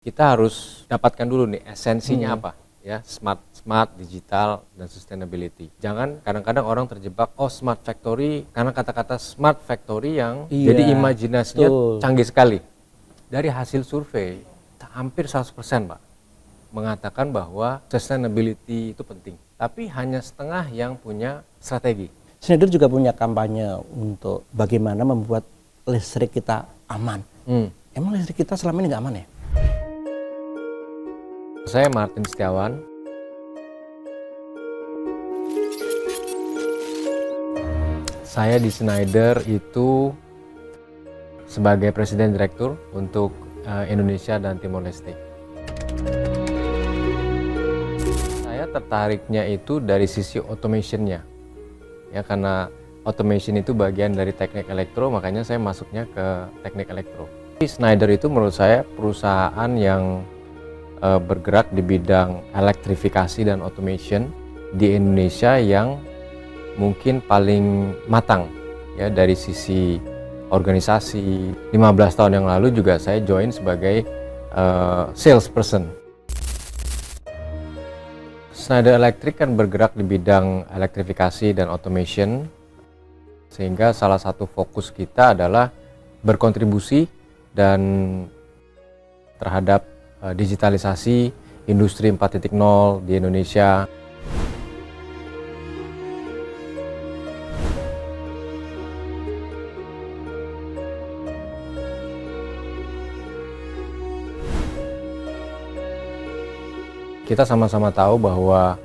Kita harus dapatkan dulu nih esensinya apa ya, smart, digital, dan sustainability. Jangan kadang-kadang orang terjebak, smart factory, karena kata-kata smart factory yang jadi imajinasinya canggih sekali. Dari hasil survei, hampir 100% Pak, mengatakan bahwa sustainability itu penting. Tapi hanya setengah yang punya strategi. Schneider juga punya kampanye untuk bagaimana membuat listrik kita aman. Emang listrik kita selama ini nggak aman ya? Saya Martin Setiawan. Saya di Schneider itu sebagai Presiden Direktur untuk Indonesia dan Timor Leste. Saya tertariknya itu dari sisi automation-nya. Ya, karena automation itu bagian dari teknik elektro, makanya saya masuknya ke teknik elektro. Schneider itu menurut saya perusahaan yang bergerak di bidang elektrifikasi dan automation di Indonesia yang mungkin paling matang ya dari sisi organisasi. 15 tahun yang lalu juga saya join sebagai salesperson. Schneider Electric kan bergerak di bidang elektrifikasi dan automation, sehingga salah satu fokus kita adalah berkontribusi dan terhadap digitalisasi industri 4.0 di Indonesia. Kita sama-sama tahu bahwa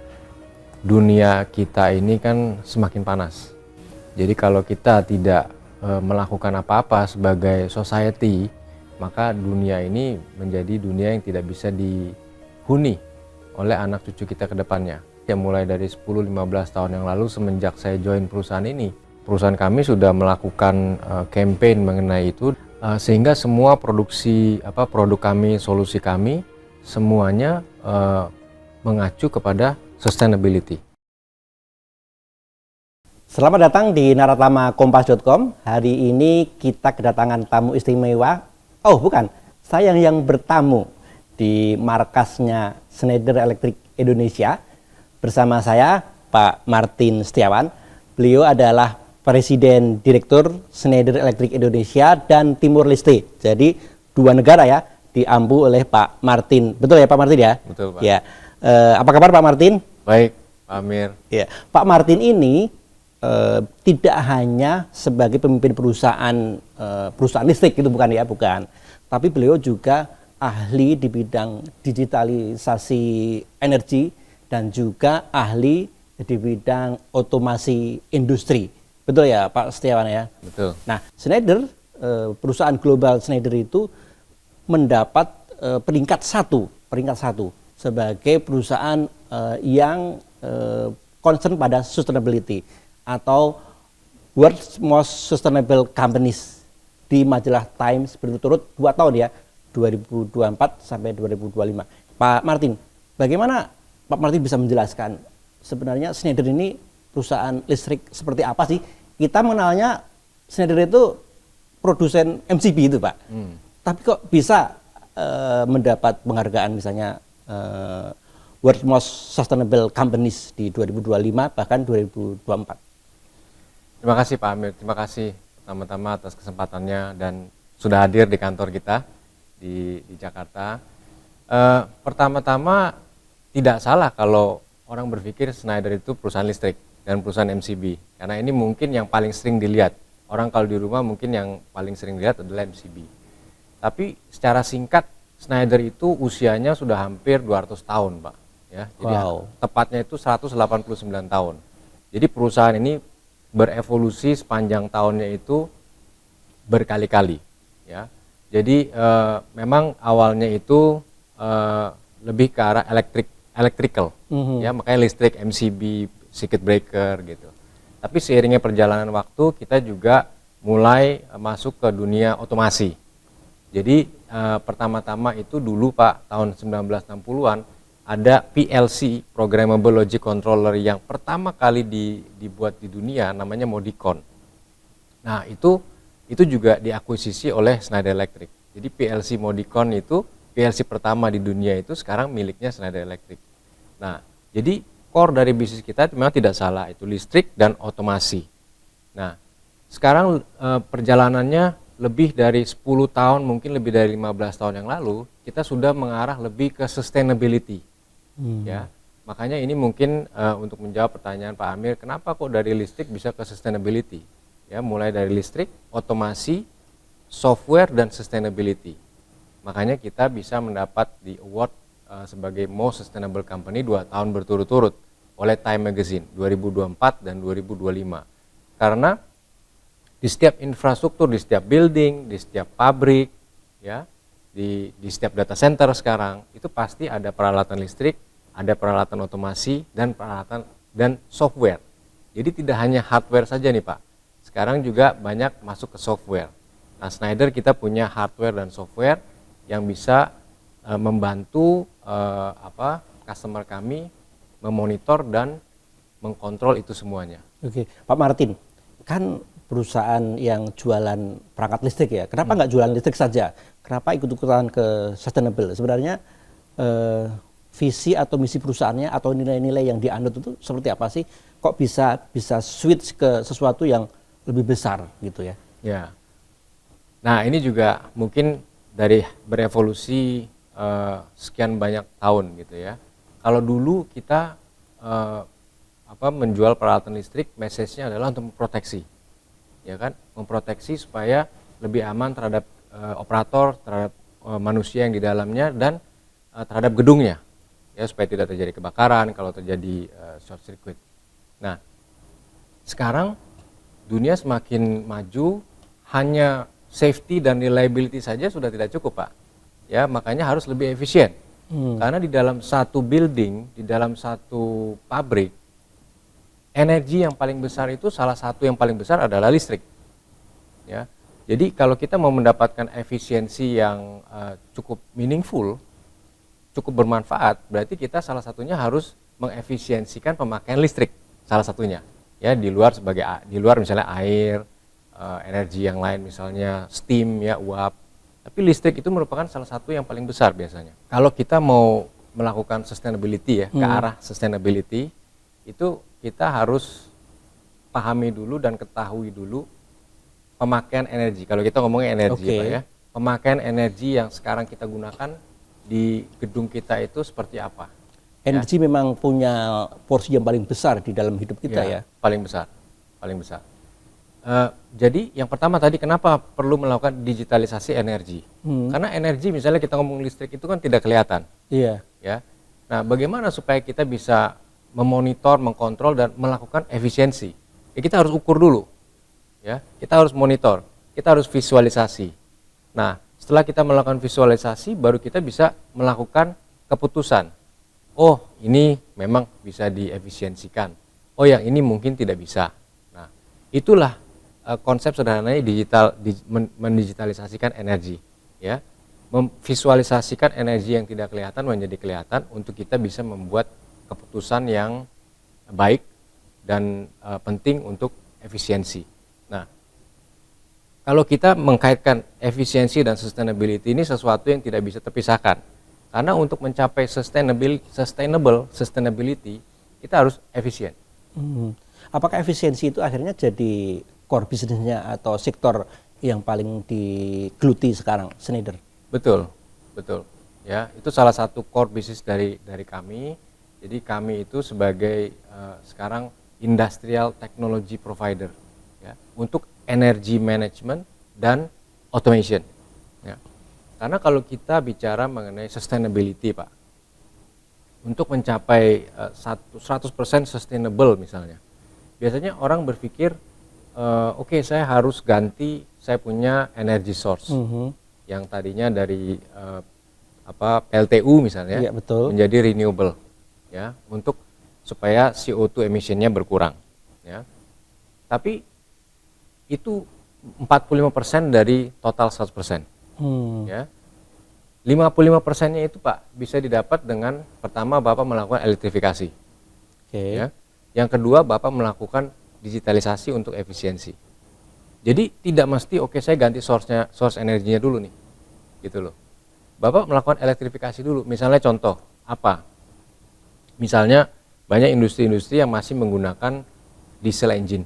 dunia kita ini kan semakin panas. Jadi kalau kita tidak melakukan apa-apa sebagai society, maka dunia ini menjadi dunia yang tidak bisa dihuni oleh anak cucu kita ke depannya. Ya, mulai dari 10-15 tahun yang lalu semenjak saya join perusahaan ini, perusahaan kami sudah melakukan campaign mengenai itu, sehingga semua produk kami, solusi kami, semuanya mengacu kepada sustainability. Selamat datang di naratamakompas.com. Hari ini kita kedatangan tamu istimewa. Oh bukan, saya yang bertamu di markasnya Schneider Electric Indonesia. Bersama saya Pak Martin Setiawan. Beliau adalah Presiden Direktur Schneider Electric Indonesia dan Timor Leste. Jadi dua negara ya diampu oleh Pak Martin. Betul ya Pak Martin ya? Betul Pak. Ya. Apa kabar Pak Martin? Baik Pak Amir. Ya. Pak Martin ini tidak hanya sebagai pemimpin perusahaan listrik itu bukan ya, bukan. Tapi beliau juga ahli di bidang digitalisasi energi dan juga ahli di bidang otomasi industri. Betul ya Pak Setiawan ya? Betul. Nah, Schneider, perusahaan global Schneider itu mendapat peringkat satu sebagai perusahaan yang concern pada sustainability atau World's Most Sustainable Companies di majalah Times berturut-turut 2 tahun ya, 2024 sampai 2025. Pak Martin, bagaimana Pak Martin bisa menjelaskan sebenarnya Schneider ini perusahaan listrik seperti apa sih? Kita mengenalnya Schneider itu produsen MCB itu Pak, tapi kok bisa mendapat penghargaan misalnya World's Most Sustainable Companies di 2025 bahkan 2024. Terima kasih Pak Amir, terima kasih pertama-tama atas kesempatannya dan sudah hadir di kantor kita di Jakarta. Pertama-tama tidak salah kalau orang berpikir Schneider itu perusahaan listrik dan perusahaan MCB, karena ini mungkin yang paling sering dilihat. Orang kalau di rumah mungkin yang paling sering dilihat adalah MCB. Tapi secara singkat, Schneider itu usianya sudah hampir 200 tahun Pak. Ya, jadi tepatnya itu 189 tahun. Jadi perusahaan ini berevolusi sepanjang tahunnya itu berkali-kali ya. Jadi memang awalnya itu lebih ke arah electrical ya, makanya listrik, MCB, circuit breaker gitu. Tapi seiringnya perjalanan waktu kita juga mulai masuk ke dunia otomasi. Jadi pertama-tama itu dulu Pak, tahun 1960-an ada PLC, Programmable Logic Controller, yang pertama kali dibuat di dunia, namanya Modicon. Nah itu juga diakuisisi oleh Schneider Electric. Jadi PLC Modicon itu PLC pertama di dunia itu sekarang miliknya Schneider Electric. Nah, jadi core dari bisnis kita memang tidak salah, itu listrik dan otomasi. Nah, sekarang perjalanannya lebih dari 10 tahun, mungkin lebih dari 15 tahun yang lalu, kita sudah mengarah lebih ke sustainability. Ya, makanya ini mungkin untuk menjawab pertanyaan Pak Amir, kenapa kok dari listrik bisa ke sustainability? Ya, mulai dari listrik, otomasi, software dan sustainability. Makanya kita bisa mendapat di award sebagai Most Sustainable Company 2 tahun berturut-turut oleh Time Magazine 2024 dan 2025. Karena di setiap infrastruktur, di setiap building, di setiap pabrik, ya, di setiap data center sekarang itu pasti ada peralatan listrik, ada peralatan otomasi dan peralatan dan software. Jadi tidak hanya hardware saja nih Pak. Sekarang juga banyak masuk ke software. Nah, Schneider kita punya hardware dan software yang bisa membantu customer kami memonitor dan mengkontrol itu semuanya. Oke, Pak Martin, kan perusahaan yang jualan perangkat listrik ya, kenapa nggak jualan listrik saja? Kenapa ikut-ikutan ke sustainable? Sebenarnya visi atau misi perusahaannya atau nilai-nilai yang dianut itu seperti apa sih? Kok bisa switch ke sesuatu yang lebih besar gitu ya? Ya. Nah, ini juga mungkin dari berevolusi sekian banyak tahun gitu ya. Kalau dulu kita menjual peralatan listrik, message-nya adalah untuk memproteksi, ya kan, memproteksi supaya lebih aman terhadap operator, terhadap manusia yang di dalamnya dan terhadap gedungnya, ya, supaya tidak terjadi kebakaran kalau terjadi short circuit. Nah, sekarang dunia semakin maju, hanya safety dan reliability saja sudah tidak cukup Pak, ya, makanya harus lebih efisien. Karena di dalam satu building, di dalam satu pabrik, energi yang paling besar itu salah satu yang paling besar adalah listrik. Ya, jadi kalau kita mau mendapatkan efisiensi yang cukup meaningful, cukup bermanfaat, berarti kita salah satunya harus mengefisiensikan pemakaian listrik, salah satunya. Ya, di luar misalnya air, energi yang lain misalnya steam, ya, uap. Tapi listrik itu merupakan salah satu yang paling besar biasanya. Kalau kita mau melakukan sustainability ya, ke arah sustainability, itu kita harus pahami dulu dan ketahui dulu pemakaian energi. Kalau kita ngomongin energi Pak ya, pemakaian energi yang sekarang kita gunakan di gedung kita itu seperti apa? Energi memang punya porsi yang paling besar di dalam hidup kita ya. Paling besar, paling besar. Jadi yang pertama tadi kenapa perlu melakukan digitalisasi energi? Karena energi misalnya kita ngomong listrik itu kan tidak kelihatan. Iya. Ya. Nah, bagaimana supaya kita bisa memonitor, mengkontrol dan melakukan efisiensi? Ya, kita harus ukur dulu. Ya, kita harus monitor, kita harus visualisasi. Nah, setelah kita melakukan visualisasi, baru kita bisa melakukan keputusan. Oh, ini memang bisa diefisiensikan. Oh, yang ini mungkin tidak bisa. Nah, itulah konsep sederhananya mendigitalisasikan energi, ya, memvisualisasikan energi yang tidak kelihatan menjadi kelihatan untuk kita bisa membuat keputusan yang baik dan penting untuk efisiensi. Nah, kalau kita mengkaitkan efisiensi dan sustainability ini sesuatu yang tidak bisa terpisahkan, karena untuk mencapai sustainability kita harus efisien. Apakah efisiensi itu akhirnya jadi core bisnisnya atau sektor yang paling digeluti sekarang Schneider? Betul, betul. Ya, itu salah satu core bisnis dari kami. Jadi kami itu sebagai sekarang industrial technology provider, ya, untuk energy management dan automation. Ya. Karena kalau kita bicara mengenai sustainability Pak, untuk mencapai 100% sustainable misalnya, biasanya orang berpikir oke, saya harus ganti, saya punya energy source yang tadinya dari PLTU misalnya, ya, betul, menjadi renewable, ya, untuk supaya CO2 emissionnya berkurang, ya. Tapi itu 45% dari total 100%, ya. 55%-nya itu Pak bisa didapat dengan pertama Bapak melakukan elektrifikasi, ya. Yang kedua Bapak melakukan digitalisasi untuk efisiensi. Jadi tidak mesti oke saya ganti source energinya dulu nih, gitu loh. Bapak melakukan elektrifikasi dulu. Misalnya contoh apa? Misalnya banyak industri-industri yang masih menggunakan diesel engine.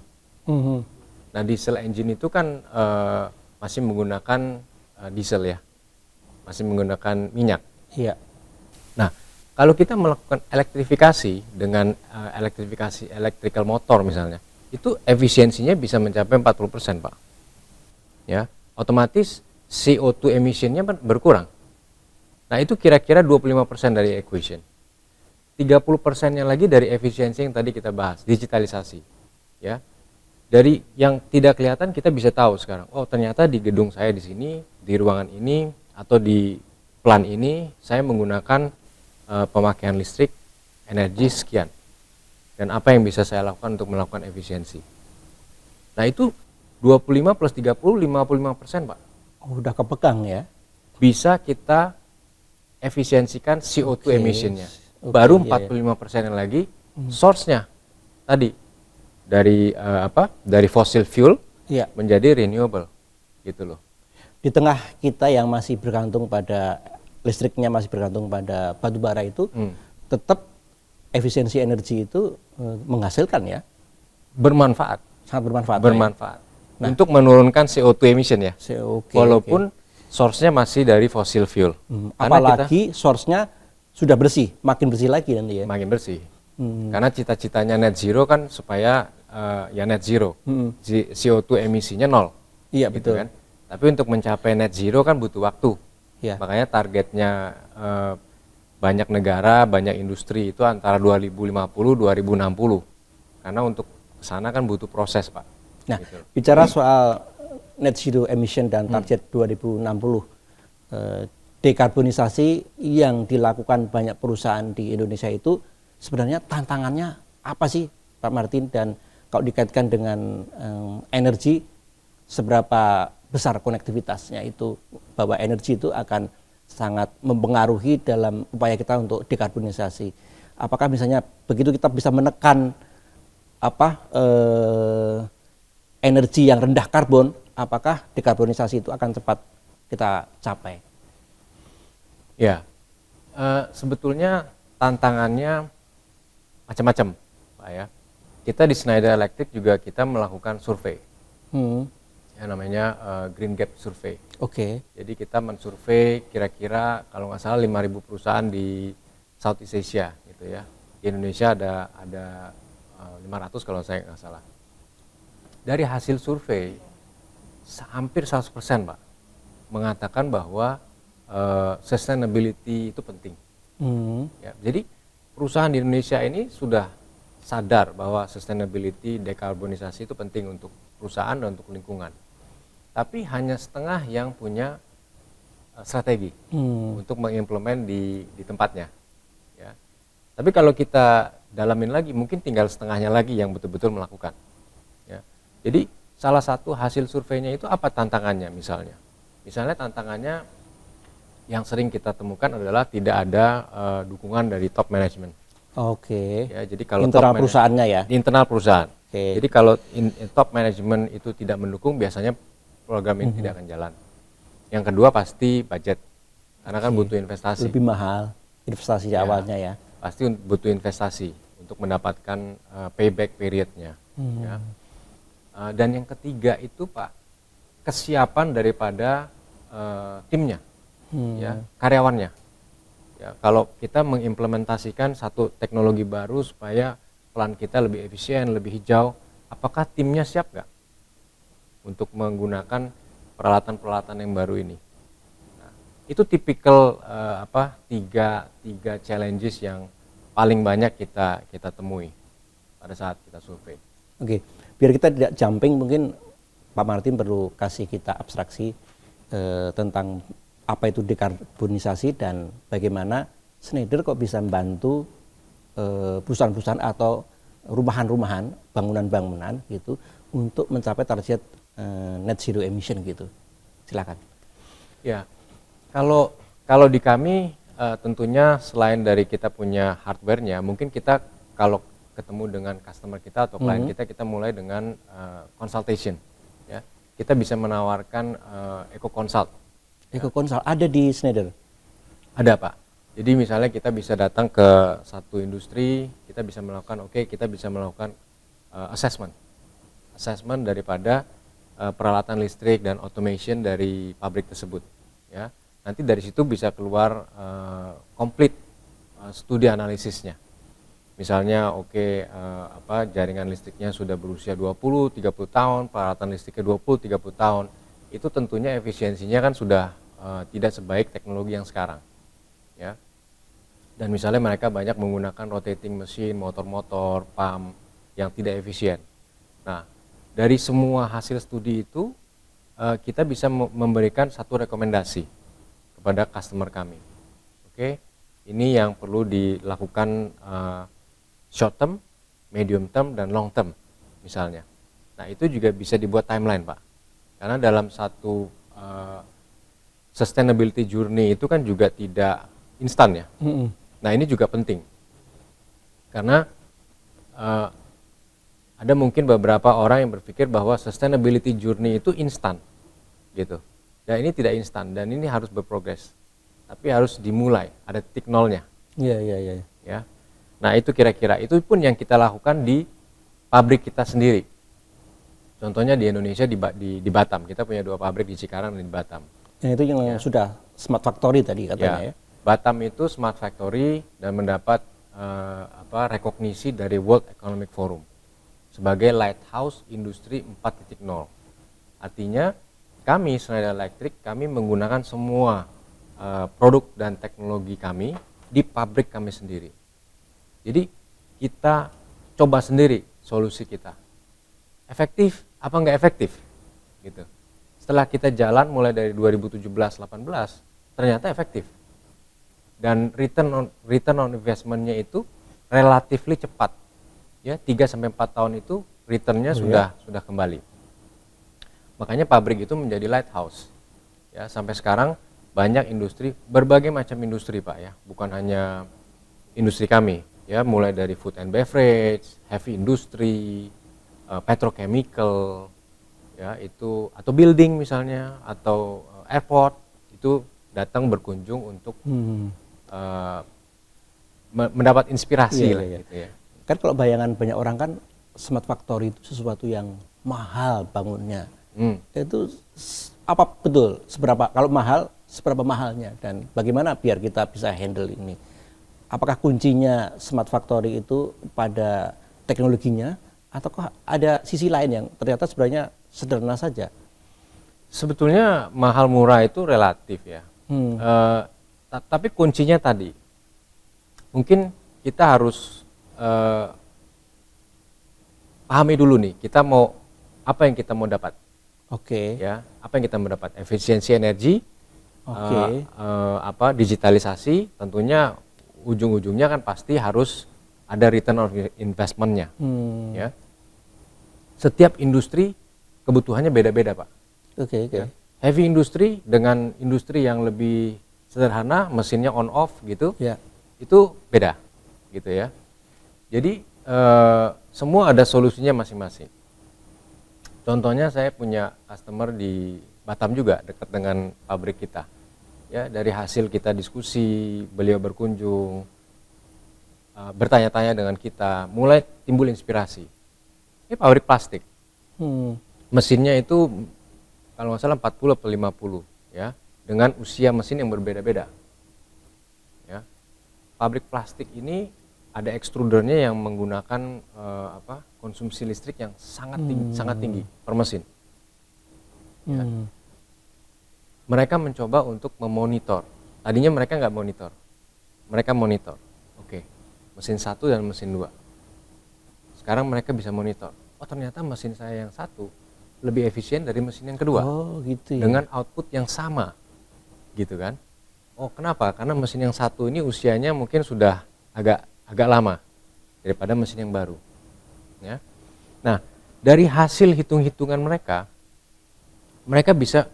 Nah, diesel engine itu kan masih menggunakan diesel ya, masih menggunakan minyak. Iya. Nah, kalau kita melakukan elektrifikasi dengan elektrifikasi electrical motor misalnya, itu efisiensinya bisa mencapai 40%, Pak. Ya, otomatis CO2 emission-nya berkurang. Nah, itu kira-kira 25% dari equation. 30%-nya lagi dari efisiensi yang tadi kita bahas, digitalisasi. Ya. Dari yang tidak kelihatan kita bisa tahu sekarang, oh ternyata di gedung saya di sini, di ruangan ini atau di plan ini saya menggunakan pemakaian listrik energi sekian. Dan apa yang bisa saya lakukan untuk melakukan efisiensi. Nah, itu 25 plus 30, 55%, Pak. Oh, udah kepegang ya. Bisa kita efisiensikan CO2 emission-nya. iya, Baru 45% yang lagi source-nya tadi dari dari fossil fuel menjadi renewable gitu loh. Di tengah kita yang masih bergantung pada listriknya, masih bergantung pada batu bara itu, tetap efisiensi energi itu menghasilkan ya. Bermanfaat. Sangat bermanfaat. Bermanfaat. Nah, untuk menurunkan CO2 emission ya. Walaupun source-nya masih dari fossil fuel. Apalagi source-nya sudah bersih, makin bersih lagi nanti ya. Makin bersih. Karena cita-citanya net zero kan supaya ya net zero. CO2 emisinya 0. Iya, gitu betul. Kan? Tapi untuk mencapai net zero kan butuh waktu. Ya. Makanya targetnya banyak negara, banyak industri itu antara 2050-2060. Karena untuk kesana kan butuh proses, Pak. Nah, gitu. Bicara soal net zero emission dan target 2060, dekarbonisasi yang dilakukan banyak perusahaan di Indonesia itu sebenarnya tantangannya apa sih, Pak Martin? Dan kalau dikaitkan dengan energi, seberapa besar konektivitasnya itu, bahwa energi itu akan sangat mempengaruhi dalam upaya kita untuk dekarbonisasi. Apakah misalnya begitu kita bisa menekan energi yang rendah karbon, apakah dekarbonisasi itu akan cepat kita capai? Ya, sebetulnya tantangannya macam-macam, Pak ya. Kita di Schneider Electric juga kita melakukan survei, yang namanya Green Gap Survey. Oke. Jadi kita mensurvei kira-kira kalau nggak salah 5.000 perusahaan di Southeast Asia, gitu ya. Di Indonesia ada 500 kalau saya nggak salah. Dari hasil survei, hampir 100%, Pak, mengatakan bahwa sustainability itu penting. Ya, jadi perusahaan di Indonesia ini sudah sadar bahwa sustainability, dekarbonisasi itu penting untuk perusahaan dan untuk lingkungan. Tapi hanya setengah yang punya strategi untuk mengimplement di tempatnya. Ya. Tapi kalau kita dalamin lagi, mungkin tinggal setengahnya lagi yang betul-betul melakukan. Ya. Jadi salah satu hasil surveinya itu apa tantangannya misalnya? Misalnya tantangannya yang sering kita temukan adalah tidak ada dukungan dari top management. Oke. Ya, jadi kalau internal perusahaannya ya. Di internal perusahaan. Oke. Jadi kalau top management itu tidak mendukung, biasanya program ini tidak akan jalan. Yang kedua pasti budget, karena kan butuh investasi. Lebih mahal investasi awalnya ya. Pasti butuh investasi untuk mendapatkan payback periodnya. Ya. Dan yang ketiga itu Pak, kesiapan daripada timnya, ya, karyawannya. Ya, kalau kita mengimplementasikan satu teknologi baru supaya plan kita lebih efisien, lebih hijau, apakah timnya siap nggak untuk menggunakan peralatan-peralatan yang baru ini? Nah, itu tipikal tiga challenges yang paling banyak kita temui pada saat kita survei. Oke, biar kita tidak jumping, mungkin Pak Martin perlu kasih kita abstraksi tentang apa itu dekarbonisasi dan bagaimana Schneider kok bisa membantu perusahaan-perusahaan atau rumahan-rumahan, bangunan-bangunan gitu untuk mencapai target net zero emission gitu. Silakan. Ya, kalau di kami tentunya selain dari kita punya hardware-nya, mungkin kita kalau ketemu dengan customer kita atau klien kita mulai dengan consultation. Ya, kita bisa menawarkan eco consult. Eco Consult ada di Schneider? Ada Pak. Jadi misalnya kita bisa datang ke satu industri, kita bisa melakukan kita bisa melakukan assessment. Assessment daripada peralatan listrik dan automation dari pabrik tersebut ya. Nanti dari situ bisa keluar komplit studi analisisnya. Misalnya jaringan listriknya sudah berusia 20-30 tahun, peralatan listriknya 20-30 tahun. Itu tentunya efisiensinya kan sudah tidak sebaik teknologi yang sekarang. Ya. Dan misalnya mereka banyak menggunakan rotating mesin, motor-motor, pump yang tidak efisien. Nah, dari semua hasil studi itu kita bisa memberikan satu rekomendasi kepada customer kami. Oke, ini yang perlu dilakukan short term, medium term, dan long term misalnya. Nah, itu juga bisa dibuat timeline, Pak. Karena dalam satu sustainability journey itu kan juga tidak instan ya. Nah, ini juga penting. Karena ada mungkin beberapa orang yang berpikir bahwa sustainability journey itu instan gitu. Dan ini tidak instan dan ini harus berprogres. Tapi harus dimulai, ada titik nolnya. Iya. Ya. Nah, itu kira-kira itu pun yang kita lakukan di pabrik kita sendiri. Contohnya di Indonesia di Batam. Kita punya 2 pabrik di Cikarang dan di Batam. Yang itu yang sudah smart factory tadi katanya ya. Batam itu smart factory dan mendapat rekognisi dari World Economic Forum sebagai lighthouse industri 4.0. Artinya kami Schneider Electric kami menggunakan semua produk dan teknologi kami di pabrik kami sendiri. Jadi kita coba sendiri solusi kita. Efektif apa enggak efektif? Gitu. Setelah kita jalan mulai dari 2017-18 ternyata efektif. Dan return on investment-nya itu relatively cepat. Ya, 3-4 tahun itu return-nya sudah kembali. Makanya pabrik itu menjadi lighthouse. Ya, sampai sekarang banyak industri, berbagai macam industri, Pak ya. Bukan hanya industri kami, ya, mulai dari food and beverage, heavy industry, petrochemical, ya, itu atau building misalnya atau airport itu datang berkunjung untuk mendapat inspirasi lah. Gitu ya. Kan kalau bayangan banyak orang kan smart factory itu sesuatu yang mahal bangunnya. Itu apa betul seberapa kalau mahal seberapa mahalnya dan bagaimana biar kita bisa handle ini? Apakah kuncinya smart factory itu pada teknologinya ataukah ada sisi lain yang ternyata sebenarnya sederhana saja? Sebetulnya mahal murah itu relatif ya. Tapi kuncinya tadi, mungkin kita harus pahami dulu nih, kita mau apa yang kita mau dapat. Ya, apa yang kita mau dapat? Efisiensi energi, digitalisasi, tentunya ujung-ujungnya kan pasti harus ada return on investment-nya. Ya. Setiap industri kebutuhannya beda-beda, Pak. Ya. Heavy industry dengan industri yang lebih sederhana, mesinnya on off gitu, itu beda, gitu ya. Jadi semua ada solusinya masing-masing. Contohnya saya punya customer di Batam juga dekat dengan pabrik kita. Ya, dari hasil kita diskusi, beliau berkunjung, bertanya-tanya dengan kita, mulai timbul inspirasi. Ini pabrik plastik. Mesinnya itu kalau nggak salah 40 atau 50 ya, dengan usia mesin yang berbeda-beda. Ya. Pabrik plastik ini ada ekstrudernya yang menggunakan konsumsi listrik yang sangat tinggi per mesin. Ya. Mereka mencoba untuk memonitor. Tadinya mereka nggak monitor. Mereka monitor. Mesin 1 dan mesin 2. Sekarang mereka bisa monitor. Oh, ternyata mesin saya yang 1 lebih efisien dari mesin yang kedua. Gitu ya. Dengan output yang sama. Gitu kan. Oh, kenapa? Karena mesin yang 1 ini usianya mungkin sudah agak lama daripada mesin yang baru. Ya. Nah, dari hasil hitung-hitungan mereka bisa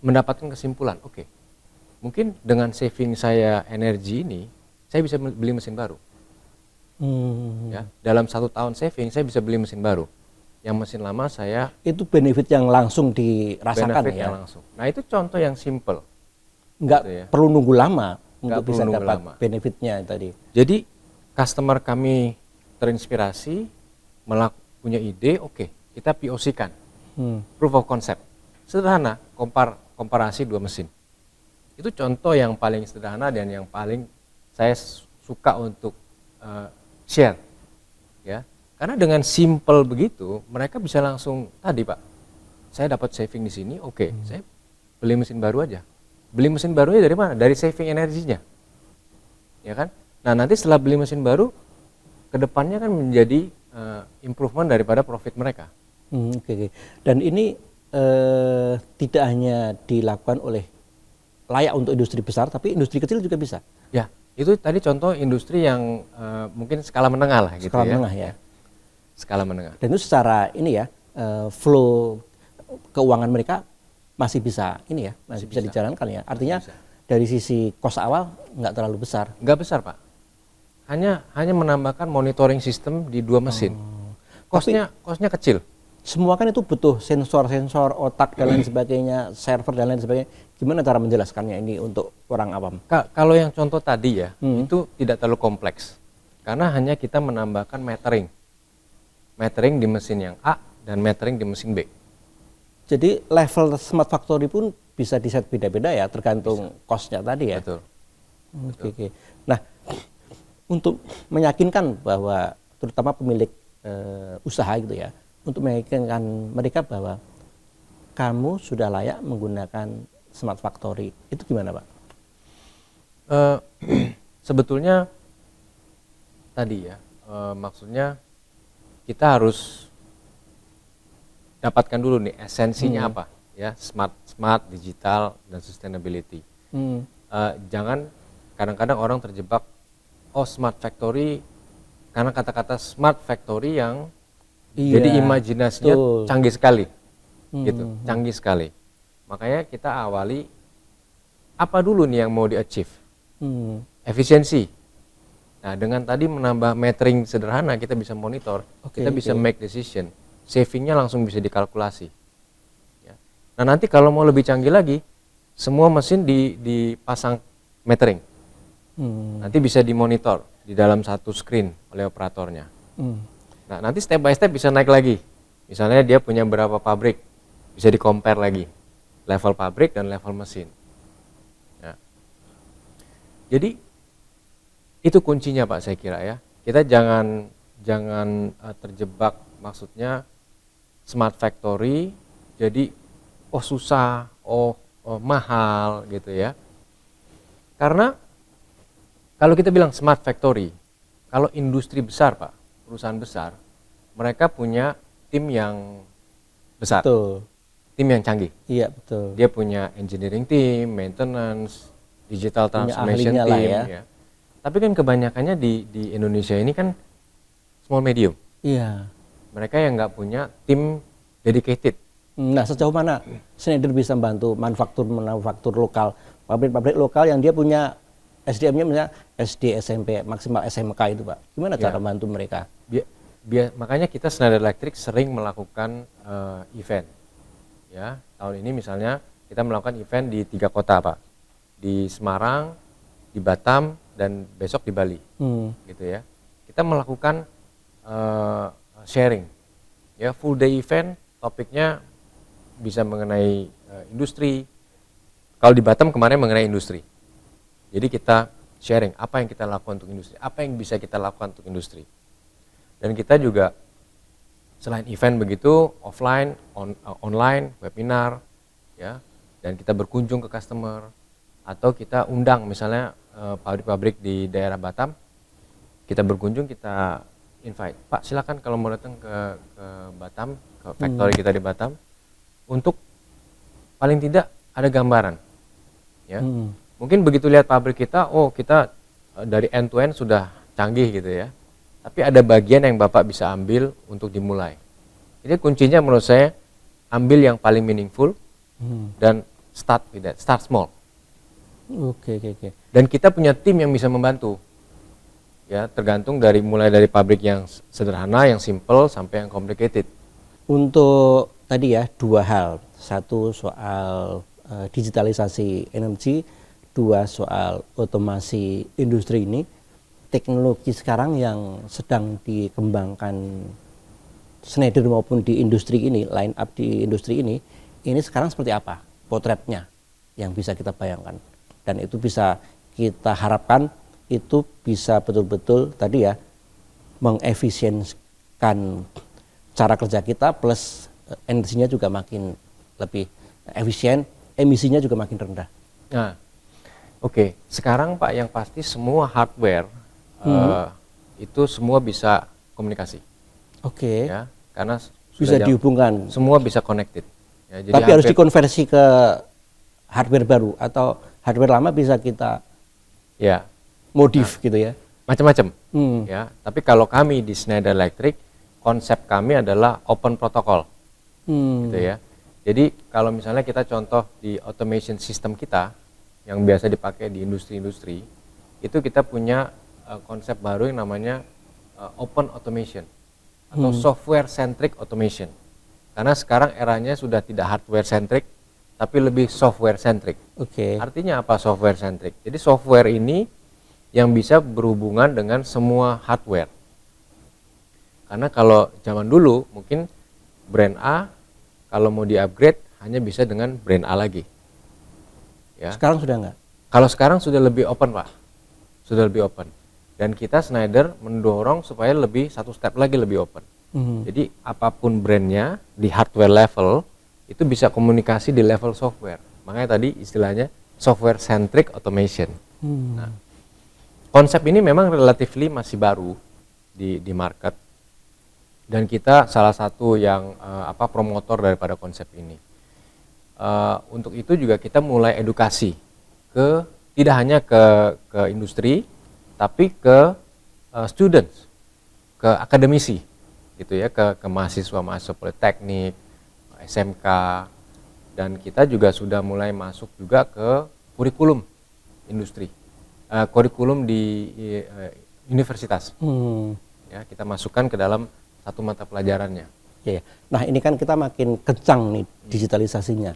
mendapatkan kesimpulan, mungkin dengan saving saya energi ini, saya bisa beli mesin baru. Ya, dalam 1 tahun saving, saya bisa beli mesin baru. Yang mesin lama saya itu benefit yang langsung dirasakan ya. Yang langsung. Nah, itu contoh yang simple. nggak gitu ya. perlu nunggu lama Nggak untuk perlu bisa nunggu dapat lama. benefitnya tadi. Jadi customer kami terinspirasi, punya ide, oke, kita POC-kan, proof of concept. Sederhana, komparasi dua mesin. Itu contoh yang paling sederhana dan yang paling saya suka untuk share, ya. Karena dengan simple begitu, mereka bisa langsung tadi Pak, saya dapat saving di sini, oke, saya beli mesin baru aja. Beli mesin barunya dari mana? Dari saving energinya, ya kan? Nah nanti setelah beli mesin baru, kedepannya kan menjadi improvement daripada profit mereka. Oke. Dan ini tidak hanya dilakukan oleh layak untuk industri besar, tapi industri kecil juga bisa. Ya, itu tadi contoh industri yang mungkin skala menengah lah gitu Skala ya. menengah ya. Skala menengah. Dan itu secara ini ya, flow keuangan mereka masih bisa ini ya, masih bisa dijalankan ya. Artinya dari sisi cost awal nggak terlalu besar. Nggak besar Pak. Hanya menambahkan monitoring system di dua mesin. Kosnya kecil. Semua kan itu butuh sensor-sensor, otak dan lain sebagainya, server dan lain sebagainya. Gimana cara menjelaskannya ini untuk orang awam? Kalau yang contoh tadi ya, itu tidak terlalu kompleks. Karena hanya kita menambahkan metering. Metering di mesin yang A dan metering di mesin B. Jadi level smart factory pun bisa di set beda-beda ya, tergantung cost-nya tadi ya. Betul. Oke. Nah, untuk meyakinkan bahwa terutama pemilik usaha gitu ya, untuk meyakinkan mereka bahwa kamu sudah layak menggunakan smart factory, itu gimana Pak? Sebetulnya tadi ya, maksudnya kita harus dapatkan dulu nih esensinya apa ya, smart, digital dan sustainability. Jangan kadang-kadang orang terjebak smart factory karena kata-kata smart factory yang jadi imajinasinya canggih sekali, gitu, canggih sekali. Makanya kita awali apa dulu nih yang mau di-achieve? Efisiensi. Nah dengan tadi menambah metering sederhana kita bisa monitor, kita bisa make decision, savingnya langsung bisa dikalkulasi. Ya. Nah nanti kalau mau lebih canggih lagi, semua mesin dipasang metering, nanti bisa dimonitor di dalam satu screen oleh operatornya. Nah nanti step by step bisa naik lagi. Misalnya dia punya berapa pabrik, bisa di-compare lagi level pabrik dan level mesin. Ya. Jadi itu kuncinya Pak saya kira ya. Kita jangan terjebak, maksudnya smart factory jadi susah, mahal gitu ya. Karena kalau kita bilang smart factory, kalau industri besar Pak, perusahaan besar, mereka punya tim yang besar, tim yang canggih. Iya betul. Dia punya engineering team, maintenance, digital transformation team. Ya. Tapi kan kebanyakannya di Indonesia ini kan small medium. Iya. Mereka yang nggak punya tim dedicated. Nah sejauh mana Schneider bisa membantu manufaktur lokal, pabrik-pabrik lokal yang dia punya SDM-nya misalnya SD, SMP, maksimal SMK itu Pak. Gimana cara bantu mereka? Makanya kita Schneider Electric sering melakukan event. Ya, tahun ini misalnya kita melakukan event di 3 kota Pak. Di Semarang, di Batam, dan besok di Bali. Gitu ya. Kita melakukan sharing. Ya, full day event, topiknya bisa mengenai industri. Kalau di Batam kemarin mengenai industri. Jadi kita sharing apa yang kita lakukan untuk industri, apa yang bisa kita lakukan untuk industri. Dan kita juga selain event begitu, offline, online, webinar, ya, dan kita berkunjung ke customer, atau kita undang misalnya pabrik-pabrik di daerah Batam, kita berkunjung, kita invite, Pak silakan kalau mau datang ke Batam, ke factory kita di Batam, untuk paling tidak ada gambaran, ya. Mungkin begitu lihat pabrik kita, kita dari end to end sudah canggih gitu ya. Tapi ada bagian yang Bapak bisa ambil untuk dimulai. Jadi kuncinya menurut saya, ambil yang paling meaningful dan start with that, start small. Oke. Dan kita punya tim yang bisa membantu. Ya, tergantung mulai dari pabrik yang sederhana, yang simple sampai yang complicated. Untuk tadi ya 2 hal. Satu soal digitalisasi energi, kedua soal otomasi industri ini, teknologi sekarang yang sedang dikembangkan Schneider maupun di industri ini, line up di industri ini sekarang seperti apa potretnya yang bisa kita bayangkan, dan itu bisa kita harapkan itu bisa betul-betul tadi ya mengefisienkan cara kerja kita, plus energinya juga makin lebih efisien, emisinya juga makin rendah. Nah, oke. Sekarang Pak, yang pasti semua hardware itu semua bisa komunikasi. Oke. Ya, karena Bisa dihubungkan. semua bisa connected. Ya, jadi tapi harus dikonversi ke hardware baru atau hardware lama bisa kita modif gitu ya. Macam-macam. Ya, tapi kalau kami di Schneider Electric, konsep kami adalah open protocol. Gitu ya. Jadi kalau misalnya kita contoh di automation system kita yang biasa dipakai di industri-industri, itu kita punya konsep baru yang namanya open automation atau software centric automation. Karena sekarang eranya sudah tidak hardware centric tapi lebih software centric. Artinya apa software centric? Jadi software ini yang bisa berhubungan dengan semua hardware. Karena kalau zaman dulu mungkin brand A kalau mau di-upgrade hanya bisa dengan brand A lagi. Ya. Sekarang sudah enggak? Kalau sekarang sudah lebih open, Pak. Sudah lebih open. Dan kita Schneider mendorong supaya lebih satu step lagi lebih open. Jadi apapun brandnya di hardware level itu bisa komunikasi di level software. Makanya tadi istilahnya software centric automation. Nah, konsep ini memang relatively masih baru di market. Dan kita salah satu yang promotor daripada konsep ini. Untuk itu juga kita mulai edukasi tidak hanya ke industri, tapi ke students, ke akademisi, gitu ya, ke mahasiswa politeknik, SMK, dan kita juga sudah mulai masuk juga ke kurikulum industri, kurikulum di universitas. Ya, kita masukkan ke dalam satu mata pelajarannya. Ya. Nah, ini kan kita makin kencang nih digitalisasinya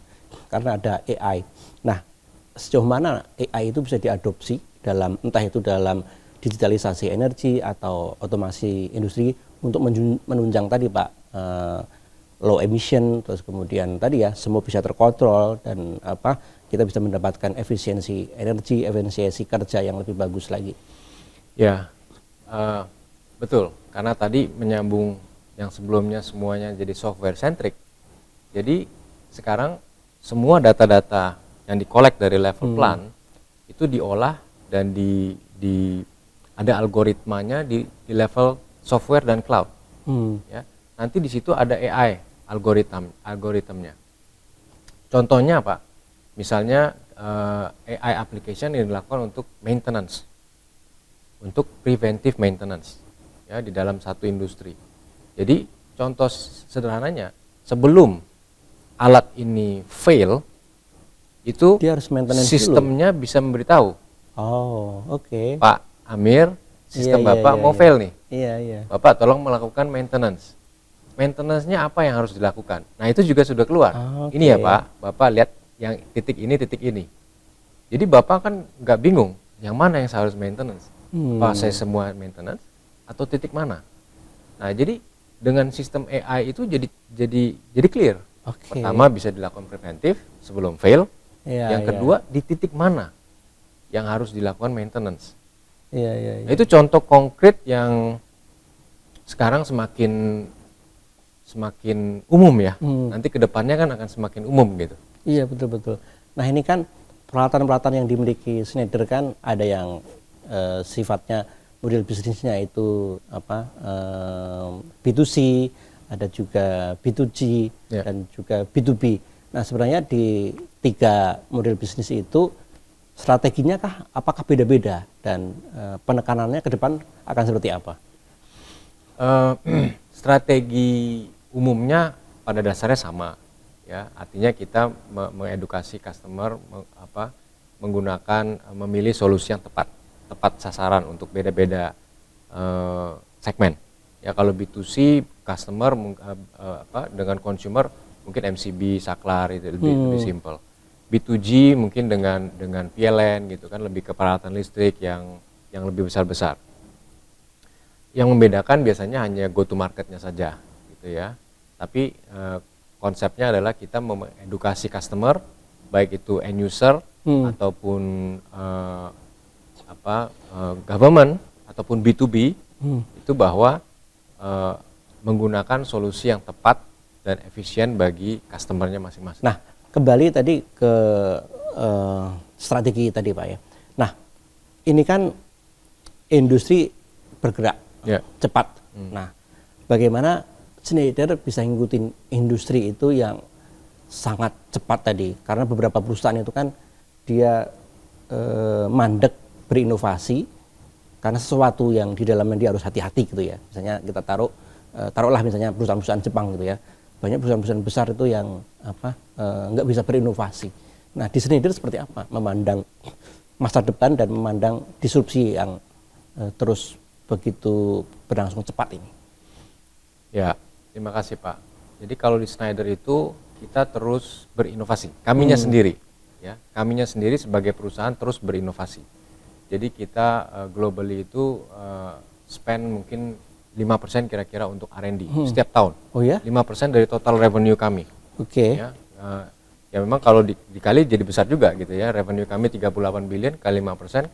karena ada AI. Nah, sejauh mana AI itu bisa diadopsi dalam entah itu dalam digitalisasi energi atau otomasi industri untuk menunjang tadi Pak low emission, terus kemudian tadi ya semua bisa terkontrol dan kita bisa mendapatkan efisiensi energi, efisiensi kerja yang lebih bagus lagi. Ya, betul. Karena tadi menyambung yang sebelumnya semuanya jadi software centric. Jadi sekarang semua data-data yang dikolek dari level plant itu diolah dan ada algoritmanya di level software dan cloud. Ya, nanti di situ ada AI algoritmnya. Contohnya Pak, misalnya AI application yang dilakukan untuk maintenance, untuk preventive maintenance, ya di dalam satu industri. Jadi contoh sederhananya, sebelum alat ini fail, itu dia harus maintenance sistemnya dulu. Bisa memberitahu. Pak Amir, sistem Bapak mau fail nih. Bapak tolong melakukan maintenance. Maintenance-nya apa yang harus dilakukan? Nah, itu juga sudah keluar. Ini ya Pak, Bapak lihat yang titik ini. Jadi Bapak kan nggak bingung, yang mana yang saya harus maintenance? Apa saya semua maintenance atau titik mana? Nah, jadi dengan sistem AI itu jadi clear. Pertama bisa dilakukan preventif sebelum fail. Yang kedua di titik mana yang harus dilakukan maintenance. Nah, itu contoh konkret yang sekarang semakin umum ya. Nanti kedepannya kan akan semakin umum gitu. Iya, betul. Nah, ini kan peralatan-peralatan yang dimiliki Schneider kan ada yang sifatnya model bisnisnya itu B2C, ada juga B2G dan juga B2B. Nah, sebenarnya di 3 model bisnis itu strateginya apakah beda-beda dan penekanannya ke depan akan seperti apa? Strategi umumnya pada dasarnya sama, ya. Artinya kita mengedukasi customer menggunakan memilih solusi yang tepat sasaran untuk beda-beda segmen. Ya, kalau B2C customer dengan consumer mungkin MCB, saklar itu lebih simple. B2G mungkin dengan PLN gitu kan, lebih ke peralatan listrik yang lebih besar-besar. Yang membedakan biasanya hanya go to marketnya saja gitu ya. Tapi konsepnya adalah kita mengedukasi customer, baik itu end user ataupun government ataupun B2B, itu bahwa menggunakan solusi yang tepat dan efisien bagi customernya masing-masing. Nah, kembali tadi ke strategi tadi Pak ya. Nah, ini kan industri bergerak cepat. Nah, bagaimana Schneider bisa ngikutin industri itu yang sangat cepat tadi? Karena beberapa perusahaan itu kan dia mandek berinovasi karena sesuatu yang di dalamnya dia harus hati-hati gitu ya. Misalnya kita taruhlah misalnya perusahaan-perusahaan Jepang gitu ya. Banyak perusahaan-perusahaan besar itu yang nggak bisa berinovasi. Nah, di Schneider seperti apa memandang masa depan dan memandang disrupsi yang terus begitu berlangsung cepat ini? Ya, terima kasih Pak. Jadi kalau di Schneider itu kita terus berinovasi. Kaminya sendiri, ya, kaminya sendiri sebagai perusahaan terus berinovasi. Jadi kita globally itu spend mungkin 5% kira-kira untuk R&D setiap tahun. Oh ya? 5% dari total revenue kami. Oke. Ya memang kalau dikali jadi besar juga gitu ya. Revenue kami 38 billion kali 5%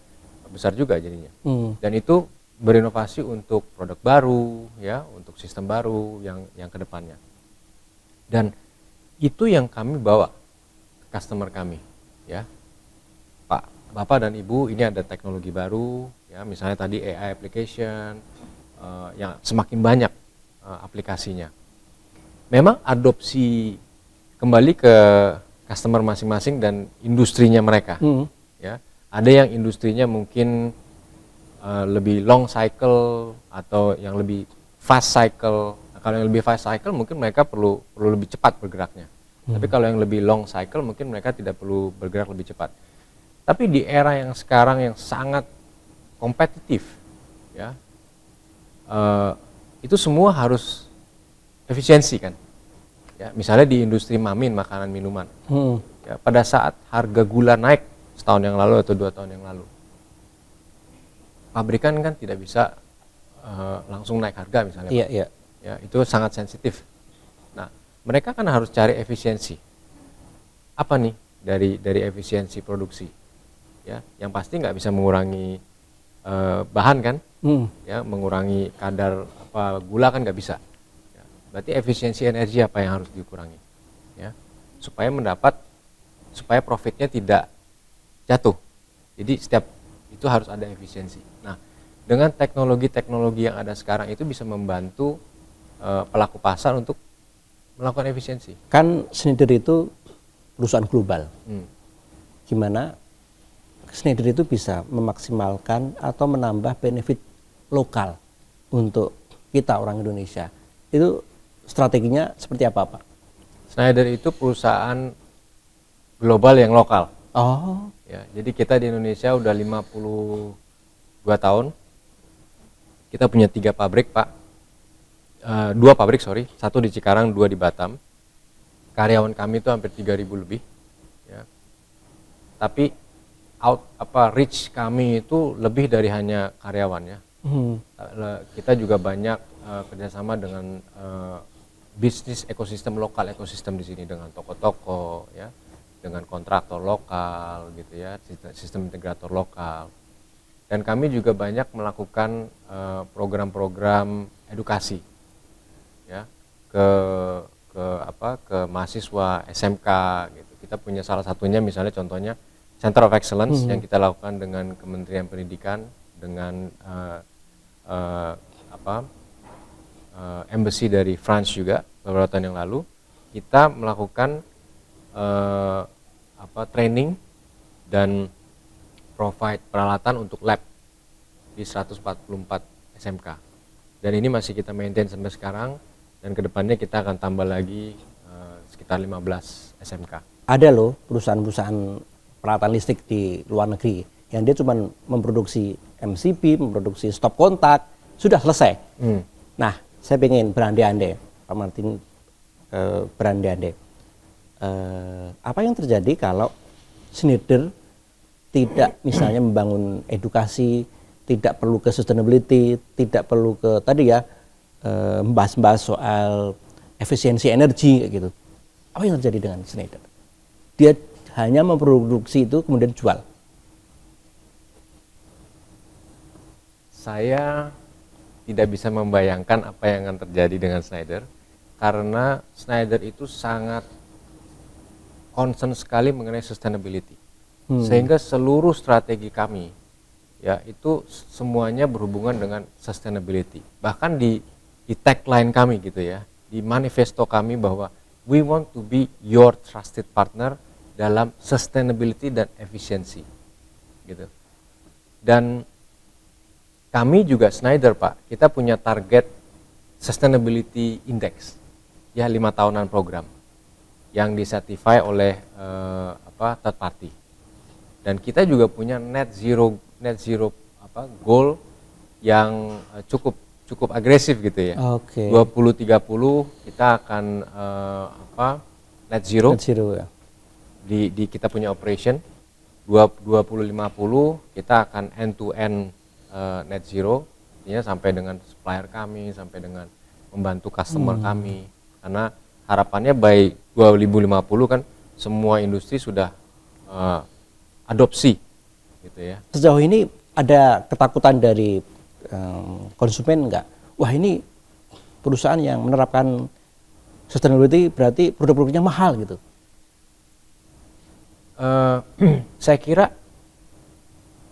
besar juga jadinya. Dan itu berinovasi untuk produk baru ya, untuk sistem baru yang ke depannya. Dan itu yang kami bawa ke customer kami ya. Pak, Bapak dan Ibu, ini ada teknologi baru ya, misalnya tadi AI application yang semakin banyak aplikasinya. Memang adopsi kembali ke customer masing-masing dan industrinya mereka. Ya, ada yang industrinya mungkin lebih long cycle atau yang lebih fast cycle. Nah, kalau yang lebih fast cycle mungkin mereka perlu lebih cepat bergeraknya. Tapi kalau yang lebih long cycle mungkin mereka tidak perlu bergerak lebih cepat. Tapi di era yang sekarang yang sangat kompetitif, ya. Itu semua harus efisiensi kan, ya, misalnya di industri makanan minuman, ya, pada saat harga gula naik setahun yang lalu atau 2 tahun yang lalu, pabrikan kan tidak bisa langsung naik harga misalnya, Iya. Ya, itu sangat sensitif. Nah, mereka kan harus cari efisiensi. Apa nih dari efisiensi produksi, ya, yang pasti nggak bisa mengurangi bahan kan, ya, mengurangi kadar gula kan nggak bisa. Ya, berarti efisiensi energi apa yang harus dikurangi, ya, supaya profitnya tidak jatuh. Jadi setiap itu harus ada efisiensi. Nah, dengan teknologi-teknologi yang ada sekarang itu bisa membantu pelaku pasar untuk melakukan efisiensi. Kan Schneider itu perusahaan global. Gimana Schneider itu bisa memaksimalkan atau menambah benefit lokal untuk kita orang Indonesia? Itu strateginya seperti apa, Pak? Schneider itu perusahaan global yang lokal. Oh. Ya, jadi kita di Indonesia udah 52 tahun. Kita punya 3 pabrik, Pak. 2 pabrik, satu di Cikarang, 2 di Batam. Karyawan kami itu hampir 3.000 lebih. Ya. Tapi reach kami itu lebih dari hanya karyawan ya. Kita juga banyak kerjasama dengan bisnis ekosistem lokal, ekosistem di sini dengan toko-toko ya, dengan kontraktor lokal gitu ya, sistem integrator lokal. Dan kami juga banyak melakukan program-program edukasi ya ke mahasiswa SMK gitu. Kita punya salah satunya misalnya contohnya Center of Excellence yang kita lakukan dengan Kementerian Pendidikan, dengan embassy dari France juga beberapa tahun yang lalu. Kita melakukan training dan provide peralatan untuk lab di 144 SMK. Dan ini masih kita maintain sampai sekarang, dan kedepannya kita akan tambah lagi sekitar 15 SMK. Ada loh perusahaan-perusahaan peralatan listrik di luar negeri yang dia cuma memproduksi MCB, memproduksi stop kontak, sudah selesai. Nah, saya pengen berandai-andai, Pak Martin, berandai-andai. Apa yang terjadi kalau Schneider tidak misalnya membangun edukasi, tidak perlu ke sustainability, tidak perlu ke tadi ya membahas-bahas soal efisiensi energi kayak gitu. Apa yang terjadi dengan Schneider? Dia hanya memproduksi itu kemudian jual. Saya tidak bisa membayangkan apa yang akan terjadi dengan Schneider karena Schneider itu sangat concern sekali mengenai sustainability. Sehingga seluruh strategi kami ya itu semuanya berhubungan dengan sustainability. Bahkan di tagline kami gitu ya, di manifesto kami bahwa we want to be your trusted partner dalam sustainability dan efisiensi gitu. Dan kami juga Schneider Pak, kita punya target sustainability index ya 5 tahunan program yang disertify oleh third party. Dan kita juga punya net zero goal yang cukup agresif gitu ya. Oke. 2030 kita akan net zero. Net zero ya. Di kita punya operation 2050 kita akan end to end net zero, artinya sampai dengan supplier kami, sampai dengan membantu customer kami. Karena harapannya by 2050 kan semua industri sudah adopsi gitu ya. Sejauh ini ada ketakutan dari konsumen enggak? Wah, ini perusahaan yang menerapkan sustainability berarti produk-produknya mahal gitu. Saya kira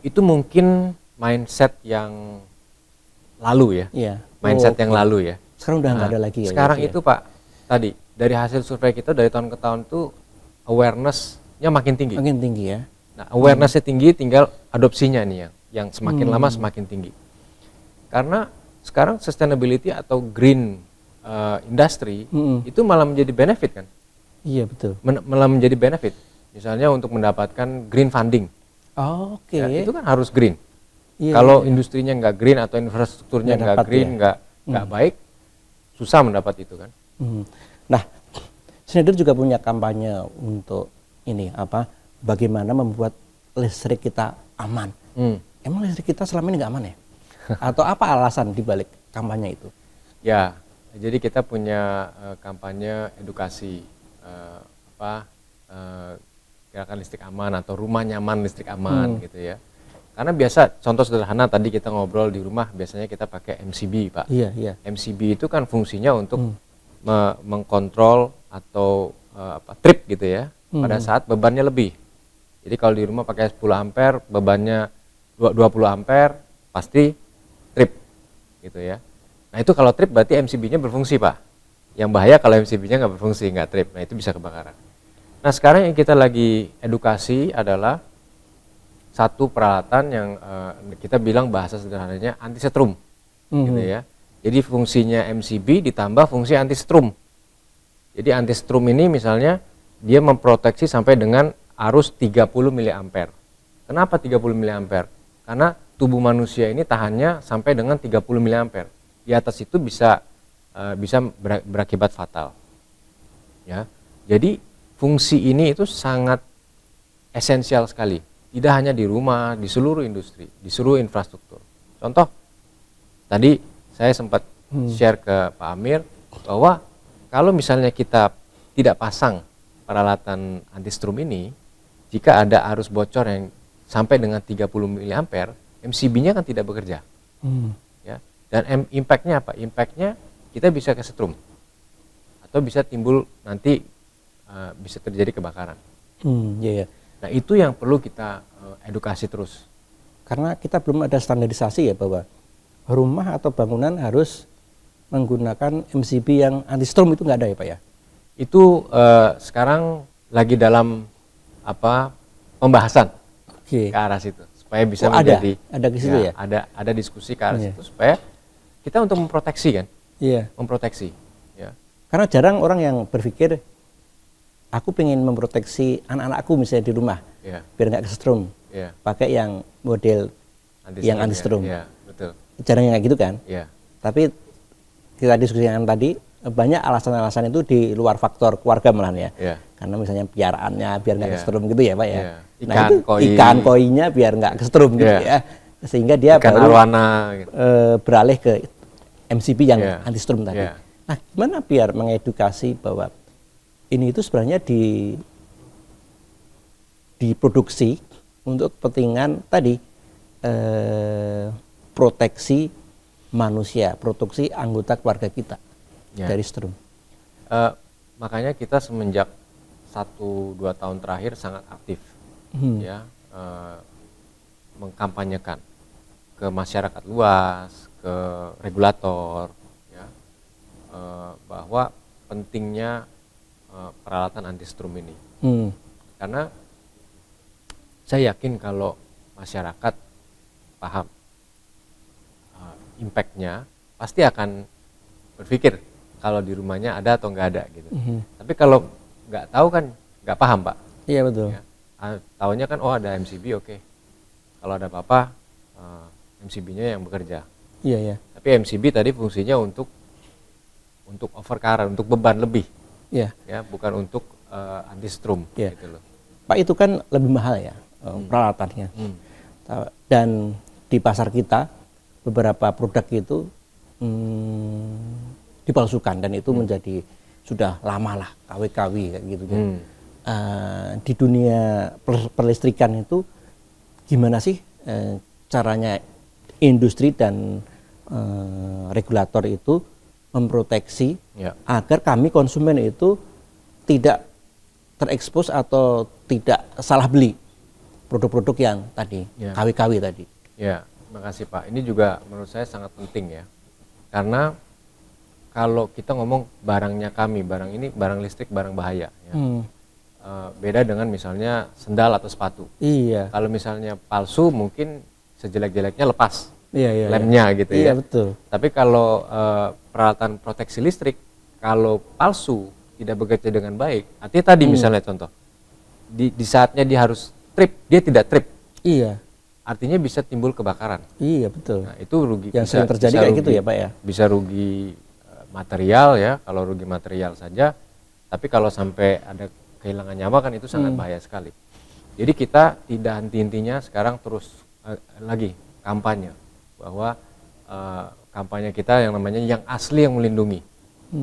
itu mungkin mindset yang lalu ya. Iya. Mindset yang lalu ya. Sekarang udah nggak ada lagi ya. Sekarang gitu itu Pak, tadi dari hasil survei kita dari tahun ke tahun tuh awareness-nya makin tinggi. Makin tinggi ya. Nah, awareness-nya tinggi, tinggal adopsinya nih yang semakin lama semakin tinggi. Karena sekarang sustainability atau green industry itu malah menjadi benefit kan? Iya betul. Malah menjadi benefit. Misalnya untuk mendapatkan green funding. Oh, oke. Ya, itu kan harus green. Iya, Kalau iya. industrinya nggak green atau infrastrukturnya nggak green, nggak baik, susah mendapat itu kan. Nah, Schneider juga punya kampanye untuk ini bagaimana membuat listrik kita aman. Emang listrik kita selama ini nggak aman ya? Atau apa alasan dibalik kampanye itu? Ya, jadi kita punya kampanye edukasi gerakan listrik aman atau rumah nyaman listrik aman gitu ya. Karena biasa contoh sederhana tadi kita ngobrol di rumah biasanya kita pakai MCB Pak. Iya, iya. MCB itu kan fungsinya untuk mengkontrol atau trip gitu ya pada saat bebannya lebih. Jadi kalau di rumah pakai 10 ampere bebannya 20 ampere pasti trip gitu ya. Nah itu kalau trip berarti MCB-nya berfungsi Pak. Yang bahaya kalau MCB-nya nggak berfungsi, nggak trip, nah itu bisa kebakaran. Nah sekarang yang kita lagi edukasi adalah satu peralatan yang kita bilang bahasa sederhananya anti setrum gitu ya. Jadi fungsinya MCB ditambah fungsi anti setrum. Jadi anti setrum ini misalnya dia memproteksi sampai dengan arus 30 mA. Kenapa 30 mA? Karena tubuh manusia ini tahannya sampai dengan 30 mA. Di atas itu bisa berakibat fatal. Ya. Jadi fungsi ini itu sangat esensial sekali. Tidak hanya di rumah, di seluruh industri, di seluruh infrastruktur. Contoh, tadi saya sempat share ke Pak Amir bahwa kalau misalnya kita tidak pasang peralatan anti strum ini, jika ada arus bocor yang sampai dengan 30 mA, MCB-nya kan tidak bekerja. Ya. Dan impact-nya apa? Impact-nya kita bisa kesetrum atau bisa timbul nanti bisa terjadi kebakaran. Iya, iya. Nah itu yang perlu kita edukasi terus. Karena kita belum ada standarisasi ya bahwa rumah atau bangunan harus menggunakan MCB yang anti strom itu nggak ada ya Pak ya? Itu sekarang lagi dalam pembahasan ke arah situ supaya bisa menjadi ada ke situ ya? Ada diskusi ke arah situ supaya kita untuk memproteksi kan? Iya. Memproteksi. Ya. Karena jarang orang yang berpikir aku pengen memproteksi anak-anakku misalnya di rumah biar nggak kesetrum. Pakai yang model yang anti strom. Iya, betul. Jarang yang kayak gitu kan? Iya. Tapi kita diskusikan tadi banyak alasan-alasan itu di luar faktor keluarga malahan ya. Ya. Karena misalnya piaraannya biar nggak Iya. kesetrum gitu ya Pak ya. Iya. Nah Ikan itu koi. ikan koinya biar nggak kesetrum gitu Iya. ya. Sehingga dia Ikan baru arwana gitu. beralih ke MCB yang Iya. anti strum tadi. Iya. Nah gimana biar mengedukasi bahwa ini itu sebenarnya diproduksi untuk kepentingan tadi proteksi manusia, proteksi anggota keluarga kita Ya. dari strum. Makanya kita semenjak 1-2 tahun terakhir sangat aktif ya mengkampanyekan ke masyarakat luas, ke regulator ya bahwa pentingnya peralatan anti strum ini. Karena saya yakin kalau masyarakat paham impact-nya, pasti akan berpikir kalau di rumahnya ada atau nggak ada gitu. Tapi kalau nggak tahu kan nggak paham Pak. Iya betul. Ya. Tahunya kan oh ada MCB oke. Kalau ada apa-apa MCB-nya yang bekerja. Iya ya. Tapi MCB tadi fungsinya untuk overcurrent, untuk beban lebih. Iya. Ya, bukan untuk anti strum Iya. gitu loh. Pak itu kan lebih mahal ya peralatannya. Dan di pasar kita beberapa produk itu dipalsukan dan itu menjadi sudah lama lah KW-KW kayak gitu kan. Di dunia perlistrikan itu gimana sih caranya industri dan regulator itu memproteksi Ya. agar kami konsumen itu tidak terekspos atau tidak salah beli produk-produk yang tadi Ya. KW-KW tadi. Ya, terima kasih Pak. Ini juga menurut saya sangat penting ya. Karena kalau kita ngomong barangnya kami, barang ini barang listrik, barang bahaya. Ya. Beda dengan misalnya sendal atau sepatu. Iya. Kalau misalnya palsu mungkin sejelek-jeleknya lepas Iya. lemnya gitu Iya ya. betul. Tapi kalau peralatan proteksi listrik, kalau palsu tidak bekerja dengan baik, artinya tadi misalnya contoh, di saatnya dia harus trip, dia tidak trip. Iya. Artinya bisa timbul kebakaran. Iya betul. Nah, itu rugi. Yang sering terjadi kayak gitu ya Pak ya. Bisa rugi material ya, kalau rugi material saja. Tapi kalau sampai ada kehilangan nyawa kan itu sangat bahaya sekali. Jadi kita tidak henti-hentinya sekarang terus lagi kampanye bahwa kampanye kita yang namanya yang asli yang melindungi.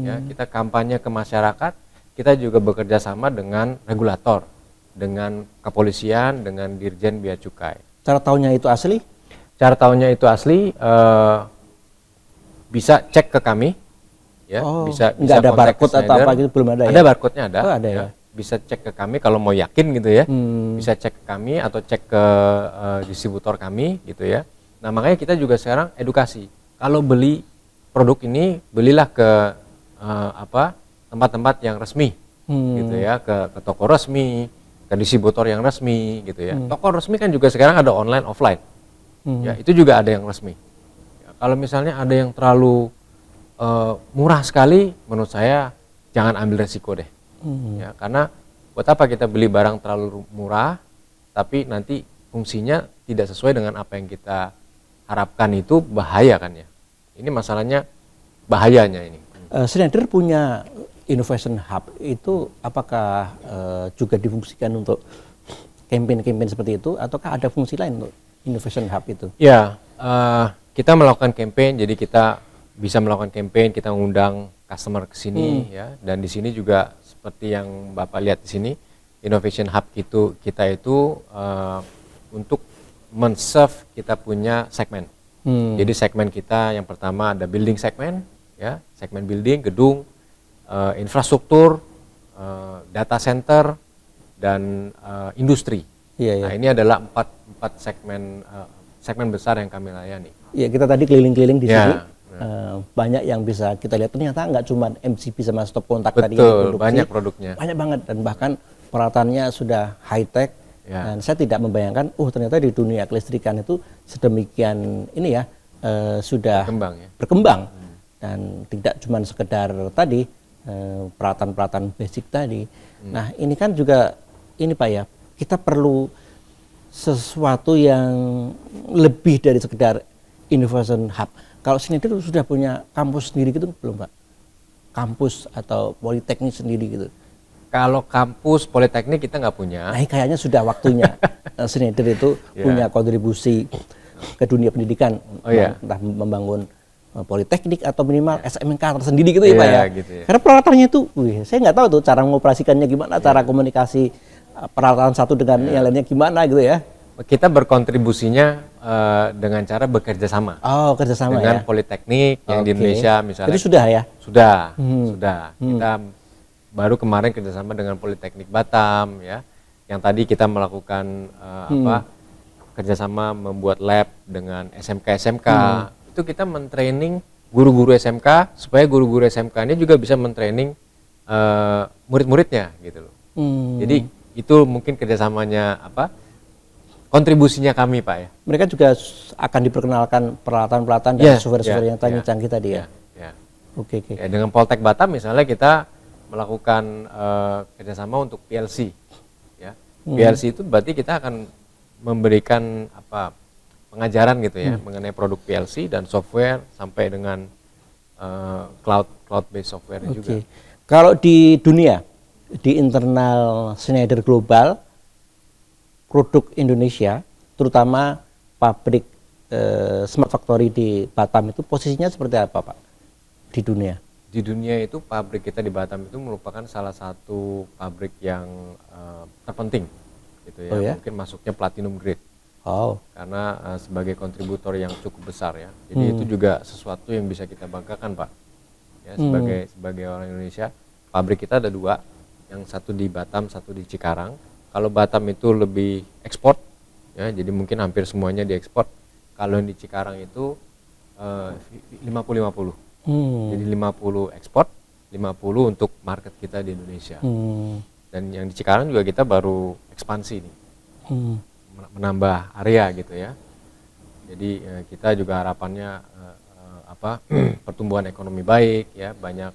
Ya, kita kampanye ke masyarakat, kita juga bekerja sama dengan regulator, dengan kepolisian, dengan Dirjen Bea Cukai. Cara tahunya itu asli? Cara tahunya itu asli bisa cek ke kami, ya. Bisa nggak ada kontak barcode atau Schneider. apa gitu belum ada ya? Ada barcode-nya ada. Oh, ada ya. Bisa cek ke kami kalau mau yakin gitu ya. Bisa cek ke kami atau cek ke distributor kami gitu ya. Nah makanya kita juga sekarang edukasi. Kalau beli produk ini belilah ke tempat-tempat yang resmi, gitu ya, ke toko resmi, ke distributor yang resmi, gitu ya. Toko resmi kan juga sekarang ada online offline, ya itu juga ada yang resmi. Ya, kalau misalnya ada yang terlalu murah sekali, menurut saya jangan ambil resiko deh, ya karena buat apa kita beli barang terlalu murah, tapi nanti fungsinya tidak sesuai dengan apa yang kita harapkan, itu bahaya kan ya. Ini masalahnya bahayanya ini. Schneider punya Innovation Hub itu apakah juga difungsikan untuk campaign-campaign seperti itu ataukah ada fungsi lain untuk Innovation Hub itu? Ya, kita melakukan campaign, jadi kita bisa melakukan campaign, kita mengundang customer ke sini ya, dan di sini juga seperti yang Bapak lihat di sini, Innovation Hub kita itu untuk men-serve kita punya segmen. Jadi segmen kita yang pertama ada building segmen, ya, segmen building, gedung, infrastruktur, data center, dan industri. Iya. Nah ini adalah empat segmen besar yang kami layani. Ya kita tadi keliling-keliling di Ya, sini banyak yang bisa kita lihat, ternyata nggak cuma MCB sama stop kontak tadi yang Betul, diproduksi, banyak produknya. banyak banget dan bahkan peralatannya sudah high tech. Ya. Dan saya tidak membayangkan, ternyata di dunia kelistrikan itu sedemikian ini ya sudah Berkembang ya. berkembang. Dan tidak cuma sekedar tadi peralatan-peralatan basic tadi. Nah ini kan juga ini Pak ya, kita perlu sesuatu yang lebih dari sekedar Innovation Hub. Kalau Schneider sudah punya kampus sendiri gitu belum Pak? kampus atau politeknik sendiri gitu? Kalau kampus politeknik kita nggak punya. Nah, kayaknya sudah waktunya Schneider itu punya kontribusi ke dunia pendidikan, entah membangun politeknik atau minimal SMK tersendiri gitu ya Pak ya. Gitu ya. Karena peralatannya itu, saya nggak tahu tuh cara mengoperasikannya gimana, cara komunikasi peralatan satu dengan yang lainnya gimana gitu ya. Kita berkontribusinya dengan cara bekerja sama. Oh, kerjasama dengan ya. politeknik yang di Indonesia misalnya. Itu sudah ya? Sudah. Kita baru kemarin kerjasama dengan Politeknik Batam ya. Yang tadi kita melakukan kerjasama membuat lab dengan SMK. Itu kita mentraining guru-guru SMK supaya guru-guru SMK ini juga bisa mentraining murid-muridnya gitu loh. Jadi itu mungkin kerjasamanya kontribusinya kami Pak ya. Mereka juga akan diperkenalkan peralatan-peralatan dan software-software yang canggih tadi ya. Oke. Ya, dengan Poltek Batam misalnya kita melakukan kerjasama untuk PLC. Ya. PLC itu berarti kita akan memberikan pengajaran gitu ya mengenai produk PLC dan software sampai dengan cloud based software juga. Kalau di dunia, di internal Schneider Global, produk Indonesia, terutama pabrik Smart Factory di Batam itu posisinya seperti apa Pak di dunia? Di dunia itu pabrik kita di Batam itu merupakan salah satu pabrik yang terpenting gitu ya. Mungkin masuknya platinum grade. Karena sebagai kontributor yang cukup besar ya. Jadi itu juga sesuatu yang bisa kita banggakan Pak. Ya, sebagai orang Indonesia, pabrik kita ada 2, yang satu di Batam, satu di Cikarang. Kalau Batam itu lebih ekspor ya, jadi mungkin hampir semuanya diekspor. Kalau yang di Cikarang itu 50-50. Jadi 50 ekspor, 50 untuk market kita di Indonesia. Dan yang di Cikarang juga kita baru ekspansi nih. Menambah area gitu ya. Jadi kita juga harapannya pertumbuhan ekonomi baik ya, banyak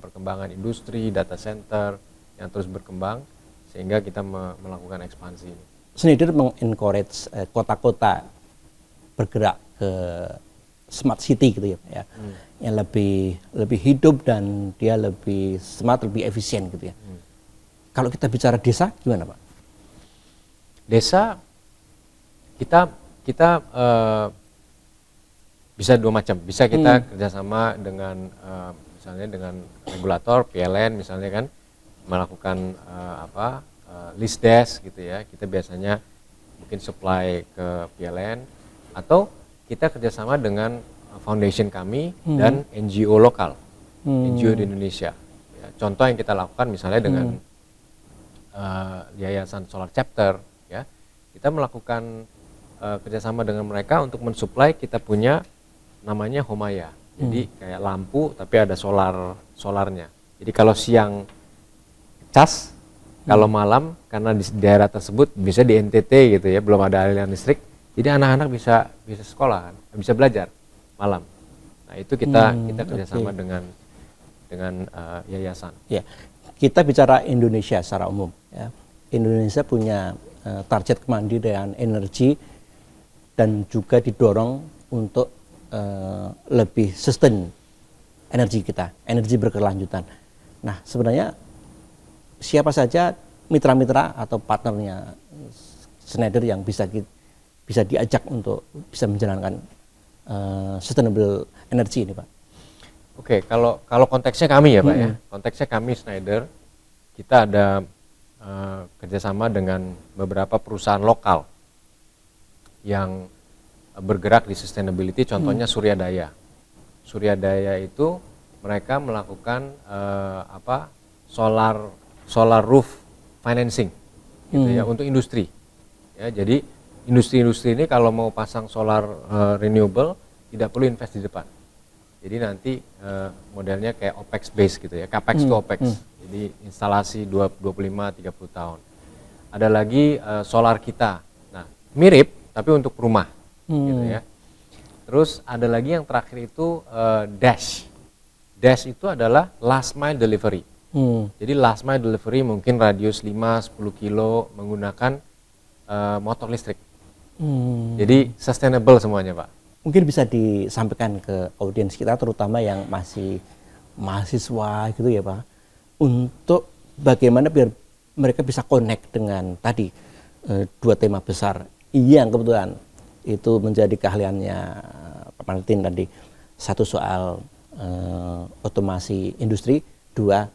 perkembangan industri, data center yang terus berkembang sehingga kita melakukan ekspansi ini. Schneider mengencourage kota-kota bergerak ke smart city gitu ya, yang lebih hidup dan dia lebih smart, lebih efisien gitu ya. Kalau kita bicara desa gimana Pak? Desa kita bisa 2 macam, bisa kita kerjasama dengan misalnya dengan regulator PLN misalnya kan melakukan list desk gitu ya. Kita biasanya mungkin supply ke PLN atau kita kerjasama dengan foundation kami dan NGO lokal, NGO di Indonesia. Ya, contoh yang kita lakukan misalnya dengan Yayasan Solar Chapter, ya, kita melakukan kerjasama dengan mereka untuk mensuplai. Kita punya namanya Homaya, jadi kayak lampu tapi ada solarnya. Jadi kalau siang cas, kalau malam karena di daerah tersebut bisa di NTT gitu ya, belum ada aliran listrik. Jadi anak-anak bisa sekolah kan, bisa belajar malam. Nah itu kita kerjasama dengan yayasan. Ya, kita bicara Indonesia secara umum. Ya. Indonesia punya target kemandirian energi dan juga didorong untuk lebih sustain energi kita, energi berkelanjutan. Nah sebenarnya siapa saja mitra-mitra atau partnernya Schneider yang bisa diajak untuk bisa menjalankan sustainable energy ini Pak? Oke, kalau konteksnya kami ya Pak ya, konteksnya kami Schneider, kita ada kerjasama dengan beberapa perusahaan lokal yang bergerak di sustainability, contohnya Surya Daya. Surya Daya itu mereka melakukan solar roof financing gitu ya untuk industri. Ya, jadi industri-industri ini kalau mau pasang solar renewable tidak perlu invest di depan. Jadi nanti modelnya kayak OPEX base gitu ya, CAPEX to OPEX. Jadi instalasi 25-30 tahun. Ada lagi solar kita. Nah, mirip tapi untuk rumah gitu ya. Terus ada lagi yang terakhir itu Dash. Dash itu adalah last mile delivery. Jadi last mile delivery mungkin radius 5-10 kilo menggunakan motor listrik. Jadi sustainable semuanya Pak. Mungkin bisa disampaikan ke audiens kita terutama yang masih mahasiswa gitu ya Pak, untuk bagaimana biar mereka bisa connect dengan tadi dua tema besar yang kebetulan itu menjadi keahliannya Pak Martin tadi. Satu soal otomasi industri, dua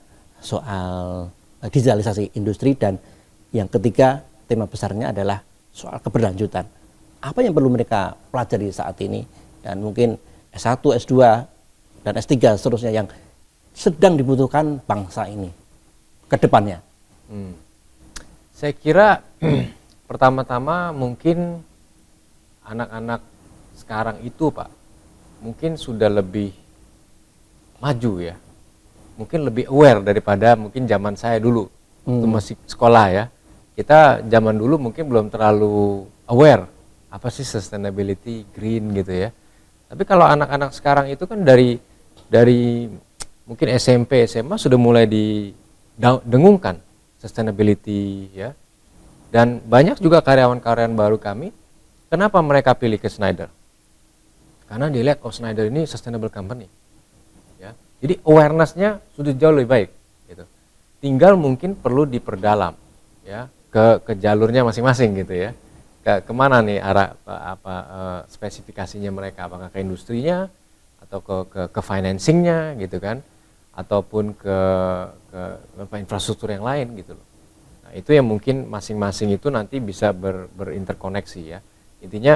soal digitalisasi industri, dan yang ketiga tema besarnya adalah soal keberlanjutan. Apa yang perlu mereka pelajari saat ini, dan mungkin S1, S2, dan S3 seterusnya yang sedang dibutuhkan bangsa ini ke depannya. Saya kira pertama-tama mungkin anak-anak sekarang itu Pak, mungkin sudah lebih maju ya, mungkin lebih aware daripada mungkin zaman saya dulu, waktu masih sekolah ya. Kita zaman dulu mungkin belum terlalu aware apa sih sustainability, green gitu ya. Tapi kalau anak-anak sekarang itu kan dari mungkin SMP, SMA sudah mulai didengungkan sustainability ya. Dan banyak juga karyawan-karyawan baru kami, kenapa mereka pilih ke Schneider? Karena dilihat, oh Schneider ini sustainable company. Ya. Jadi awareness-nya sudah jauh lebih baik. Gitu. Tinggal mungkin perlu diperdalam ya, ke jalurnya masing-masing gitu ya. Kemana nih arah spesifikasinya mereka, apakah ke industrinya atau ke financingnya gitu kan, ataupun ke infrastruktur yang lain gitu loh. Nah itu yang mungkin masing-masing itu nanti bisa berinterkoneksi ya. Intinya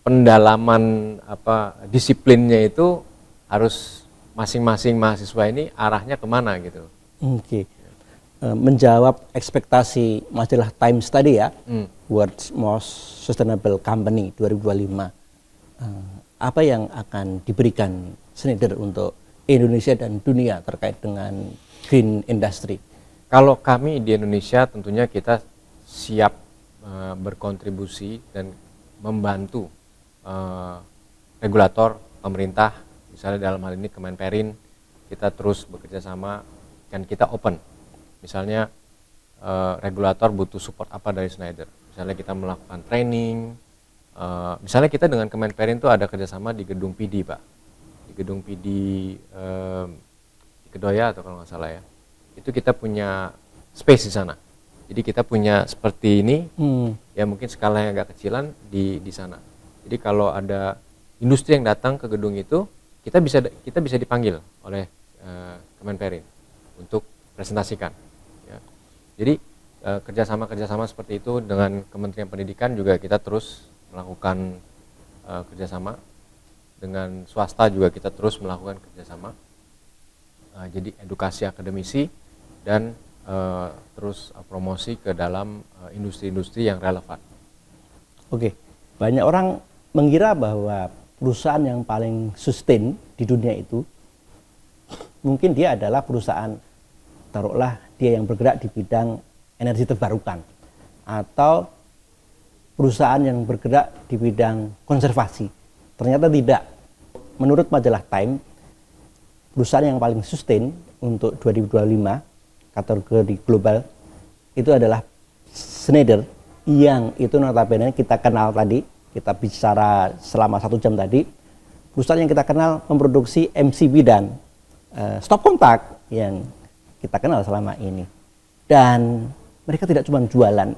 pendalaman disiplinnya itu harus masing-masing mahasiswa ini arahnya kemana gitu. Oke. Menjawab ekspektasi majalah Times tadi ya, World's Most Sustainable Company 2025. Apa yang akan diberikan Schneider untuk Indonesia dan dunia terkait dengan green industry? Kalau kami di Indonesia tentunya kita siap berkontribusi dan membantu regulator pemerintah, misalnya dalam hal ini Kemenperin, kita terus bekerja sama dan kita open. Misalnya regulator butuh support apa dari Schneider, misalnya kita melakukan training, misalnya kita dengan Kemenperin itu ada kerjasama di gedung PD Pak, di gedung PD di Kedoya atau kalau nggak salah ya, itu kita punya space di sana, jadi kita punya seperti ini, ya mungkin skalanya agak kecilan di sana, jadi kalau ada industri yang datang ke gedung itu, kita bisa dipanggil oleh Kemenperin untuk presentasikan. Ya. Jadi kerjasama seperti itu dengan Kementerian Pendidikan juga kita terus melakukan kerjasama, dengan swasta juga kita terus melakukan kerjasama. Jadi edukasi akademisi dan terus promosi ke dalam industri-industri yang relevan. Oke, banyak orang mengira bahwa perusahaan yang paling sustain di dunia itu mungkin dia adalah perusahaan, taruhlah dia yang bergerak di bidang energi terbarukan, atau perusahaan yang bergerak di bidang konservasi. Ternyata tidak. Menurut majalah Time, perusahaan yang paling sustain untuk 2025 kategori global itu adalah Schneider, yang itu notabene kita kenal tadi, kita bicara selama 1 jam tadi, perusahaan yang kita kenal memproduksi MCB dan stop kontak yang kita kenal selama ini. Dan mereka tidak cuma jualan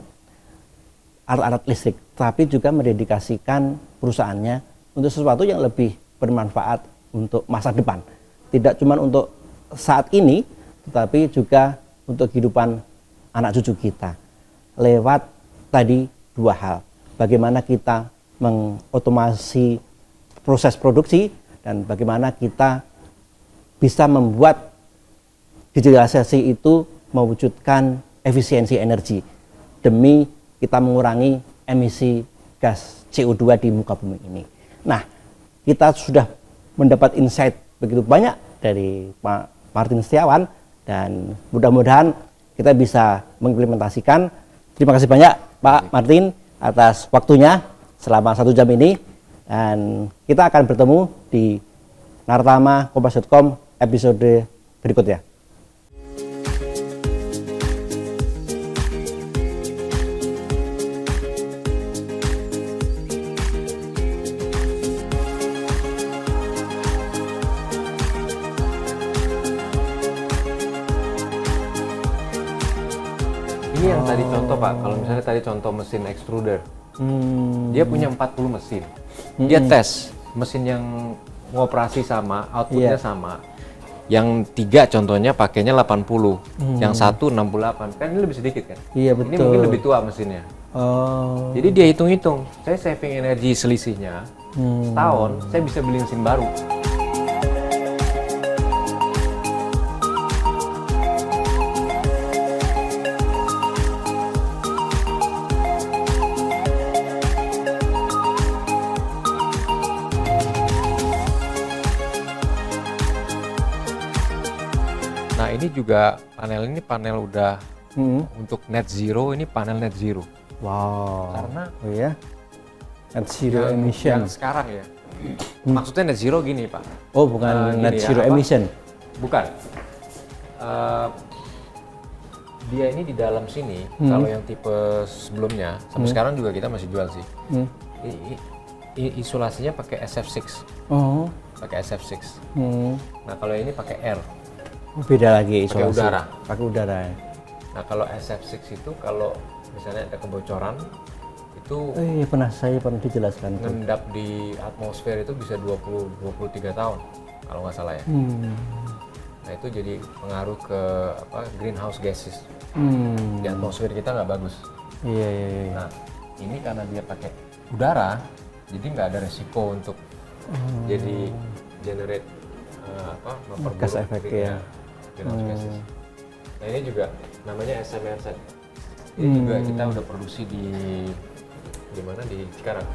alat-alat listrik, tapi juga mendedikasikan perusahaannya untuk sesuatu yang lebih bermanfaat untuk masa depan. Tidak cuma untuk saat ini, tetapi juga untuk kehidupan anak cucu kita. Lewat tadi 2 hal, bagaimana kita mengotomasi proses produksi dan bagaimana kita bisa membuat digitalisasi itu mewujudkan efisiensi energi demi kita mengurangi emisi gas CO2 di muka bumi ini. Nah, kita sudah mendapat insight begitu banyak dari Pak Martin Setiawan dan mudah-mudahan kita bisa mengimplementasikan. Terima kasih banyak Pak Martin atas waktunya selama 1 jam ini, dan kita akan bertemu di Nartama Kompas.com episode berikutnya. Ini yang tadi contoh Pak, kalau misalnya tadi contoh mesin extruder, dia punya 40 mesin. Dia tes mesin yang ngoperasi sama, outputnya sama. Yang 3 contohnya pakainya 80, yang 1 68, kan ini lebih sedikit kan? Iya betul. Ini mungkin lebih tua mesinnya. Oh. Jadi dia hitung-hitung, saya saving energi selisihnya setahun, saya bisa beli mesin baru. Nah ini juga panel udah untuk net zero, ini panel net zero. Wow. Karena oh ya, net zero emission. Yang sekarang ya, maksudnya net zero gini Pak. Oh bukan net gini zero ya, emission. Bukan. Dia ini di dalam sini, kalau yang tipe sebelumnya, sampai sekarang juga kita masih jual sih. Isolasinya pakai SF6. Oh. Pakai SF6. Nah kalau ini pakai air. Beda lagi Pakai isolasi. udara. Pakai udara. Ya. Nah kalau SF6 itu kalau misalnya ada kebocoran itu Saya pernah dijelaskan. ngendap di atmosfer itu bisa 20-23 tahun kalau nggak salah ya. Nah itu jadi pengaruh ke greenhouse gases. Di atmosfer kita nggak bagus. Iya. Nah ini karena dia pakai udara, jadi nggak ada resiko untuk jadi generate gas efek ya. greenhouse gases. Nah ini juga namanya SMRZ. Ini juga kita udah produksi di mana di Cikarang.